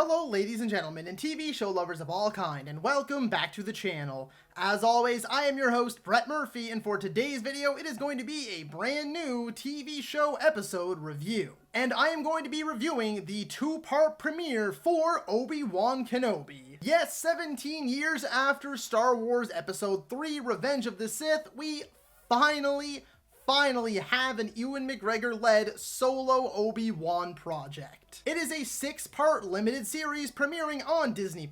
Hello ladies and gentlemen and TV show lovers of all kind, and welcome back to the channel. As always, I am your host Brett Murphy, and for today's video it is going to be a brand new TV show episode review. And I am going to be reviewing the two-part premiere for Obi-Wan Kenobi. Yes, 17 years after Star Wars Episode 3 Revenge of the Sith, we finally have an Ewan McGregor-led solo Obi-Wan project. It is a 6-part limited series premiering on Disney+,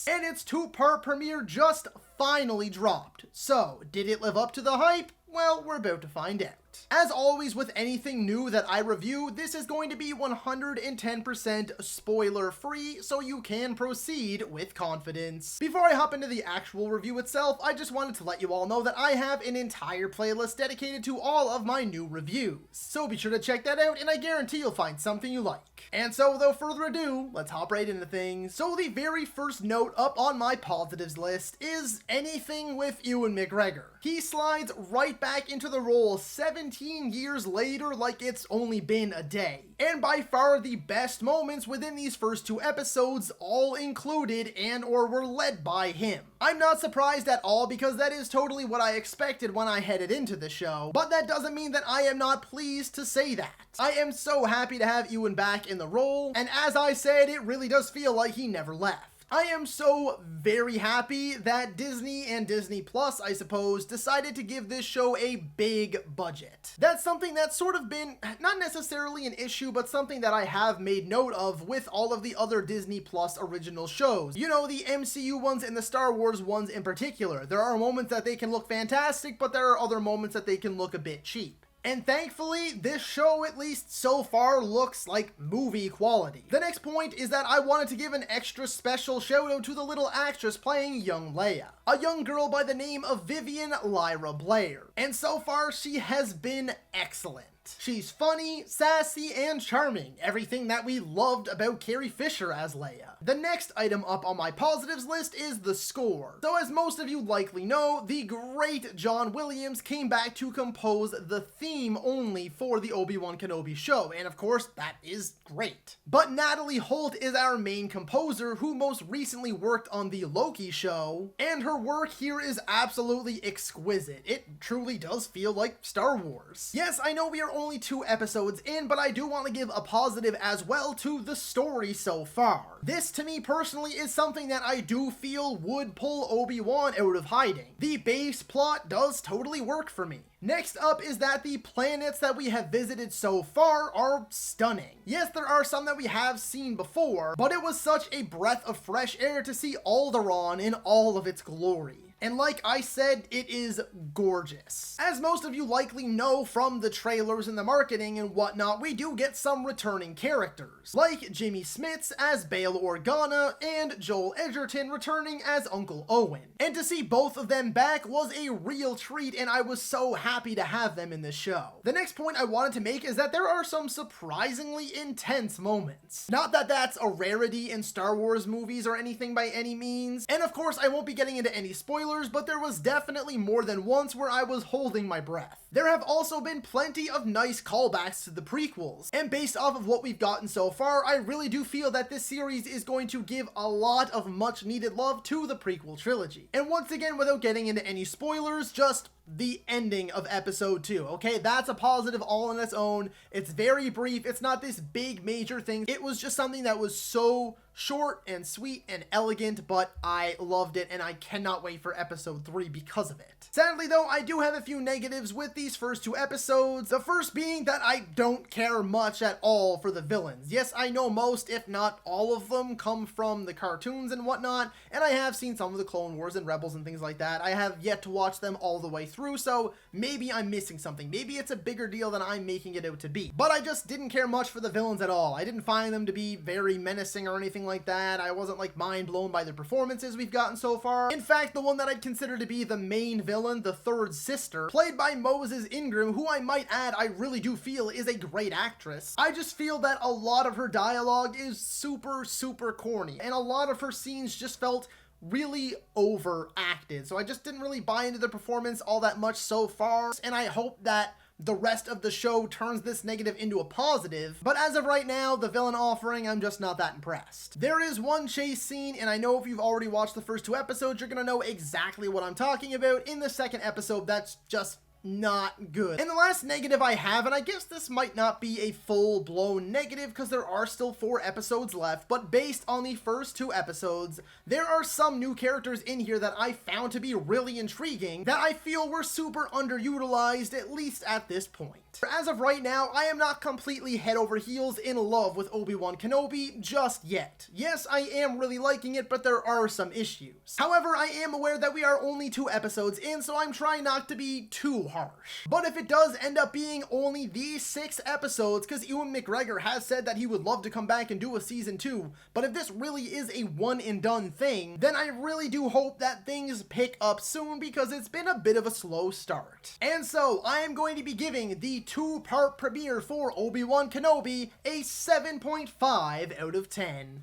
and its 2-part premiere just finally dropped. So, did it live up to the hype? Well, we're about to find out. As always with anything new that I review, this is going to be 110% spoiler free, so you can proceed with confidence. Before I hop into the actual review itself, I just wanted to let you all know that I have an entire playlist dedicated to all of my new reviews. So be sure to check that out, and I guarantee you'll find something you like. And so without further ado, let's hop right into things. So the very first note up on my positives list is anything with Ewan McGregor. He slides right back into the role 17 years later like it's only been a day. And by far the best moments within these first 2 episodes all included and or were led by him. I'm not surprised at all because that is totally what I expected when I headed into the show, but that doesn't mean that I am not pleased to say that. I am so happy to have Ewan back in the role, and as I said, it really does feel like he never left. I am so very happy that Disney and Disney Plus, I suppose, decided to give this show a big budget. That's something that's sort of been, not necessarily an issue, but something that I have made note of with all of the other Disney Plus original shows. You know, the MCU ones and the Star Wars ones in particular. There are moments that they can look fantastic, but there are other moments that they can look a bit cheap. And thankfully, this show, at least so far, looks like movie quality. The next point is that I wanted to give an extra special shout out to the little actress playing young Leia, a young girl by the name of Vivian Lyra Blair. And so far, she has been excellent. She's funny, sassy, and charming. Everything that we loved about Carrie Fisher as Leia. The next item up on my positives list is the score. So as most of you likely know, the great John Williams came back to compose the theme only for the Obi-Wan Kenobi show, and of course, that is great. But Natalie Holt is our main composer who most recently worked on the Loki show, and her work here is absolutely exquisite. It truly does feel like Star Wars. Yes, I know we are only 2 episodes in, but I do want to give a positive as well to the story so far. This, to me personally, is something that I do feel would pull Obi-Wan out of hiding. The base plot does totally work for me. Next up is that the planets that we have visited so far are stunning. Yes, there are some that we have seen before, but it was such a breath of fresh air to see Alderaan in all of its glory. And like I said, it is gorgeous. As most of you likely know from the trailers and the marketing and whatnot, we do get some returning characters, like Jimmy Smits as Bail Organa and Joel Edgerton returning as Uncle Owen. And to see both of them back was a real treat, and I was so happy to have them in the show. The next point I wanted to make is that there are some surprisingly intense moments. Not that that's a rarity in Star Wars movies or anything by any means, and of course I won't be getting into any spoilers, but there was definitely more than once where I was holding my breath. There have also been plenty of nice callbacks to the prequels, and based off of what we've gotten so far, I really do feel that this series is going to give a lot of much needed love to the prequel trilogy. And once again, without getting into any spoilers, just the ending of episode 2, okay? That's a positive all on its own. It's very brief. It's not this big major thing. It was just something that was so short and sweet and elegant, but I loved it, and I cannot wait for episode 3 because of it. Sadly though, I do have a few negatives with these first 2 episodes. The first being that I don't care much at all for the villains. Yes, I know most, if not all of them, come from the cartoons and whatnot, and I have seen some of the Clone Wars and Rebels and things like that. I have yet to watch them all the way through, so maybe I'm missing something. Maybe it's a bigger deal than I'm making it out to be. But I just didn't care much for the villains at all. I didn't find them to be very menacing or anything like that. I wasn't like mind blown by the performances we've gotten so far. In fact, the one that I'd consider to be the main villain, the third sister, played by Moses Ingram, who I might add I really do feel is a great actress. I just feel that a lot of her dialogue is super corny, and a lot of her scenes just felt really overacted. So I just didn't really buy into the performance all that much so far, and I hope that the rest of the show turns this negative into a positive, but as of right now, the villain offering, I'm just not that impressed. There is one chase scene, and I know if you've already watched the first 2 episodes, you're gonna know exactly what I'm talking about. In the second episode, that's just not good. And the last negative I have, and I guess this might not be a full-blown negative because there are still 4 episodes left, but based on the first 2 episodes, there are some new characters in here that I found to be really intriguing that I feel were super underutilized, at least at this point. As of right now, I am not completely head over heels in love with Obi-Wan Kenobi just yet. Yes, I am really liking it, but there are some issues. However, I am aware that we are only 2 episodes in, so I'm trying not to be too harsh. But if it does end up being only these 6 episodes, because Ewan McGregor has said that he would love to come back and do a season 2, but if this really is a one and done thing, then I really do hope that things pick up soon because it's been a bit of a slow start. And so, I am going to be giving the 2-part premiere for Obi-Wan Kenobi a 7.5 out of 10.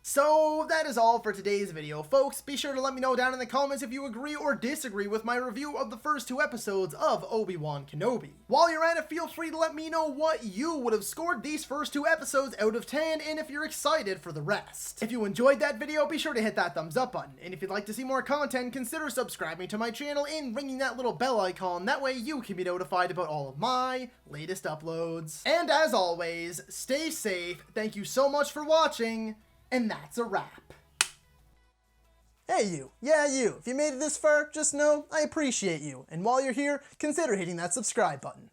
So that is all for today's video, folks. Be sure to let me know down in the comments if you agree or disagree with my review of the first 2 episodes of Obi-Wan Kenobi. While you're at it, feel free to let me know what you would have scored these first 2 episodes out of 10 and if you're excited for the rest. If you enjoyed that video, be sure to hit that thumbs up button. And if you'd like to see more content, consider subscribing to my channel and ringing that little bell icon. That way you can be notified about all of my latest uploads. And as always, stay safe. Thank you so much for watching. And that's a wrap. Hey you, yeah you, if you made it this far, just know I appreciate you. And while you're here, consider hitting that subscribe button.